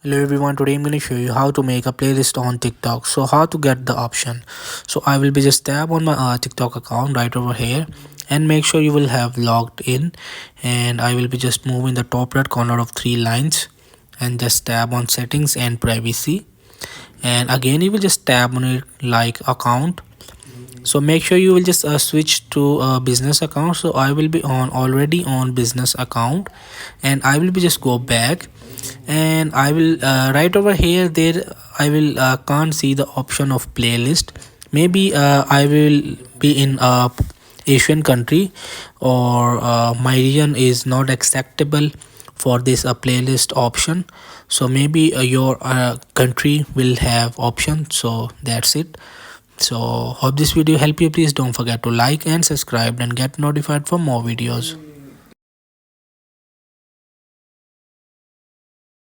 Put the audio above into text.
Hello everyone, today I'm going to show you how to make a playlist on TikTok. So how to get the option. So I will be just tap on my TikTok account right over here and make sure you will have logged in, and I will be just moving the top right corner of three lines and just tap on settings and privacy, and again you will just tap on it like account. So make sure you will just switch to a business account. So I will be on already on business account, and I will be just go back, and I will right over here there I will can't see the option of playlist. Maybe I will be in a Asian country, or my region is not acceptable for this playlist option. So maybe your country will have option. So that's it. So hope this video help you. Please don't forget to like and subscribe and get notified for more videos.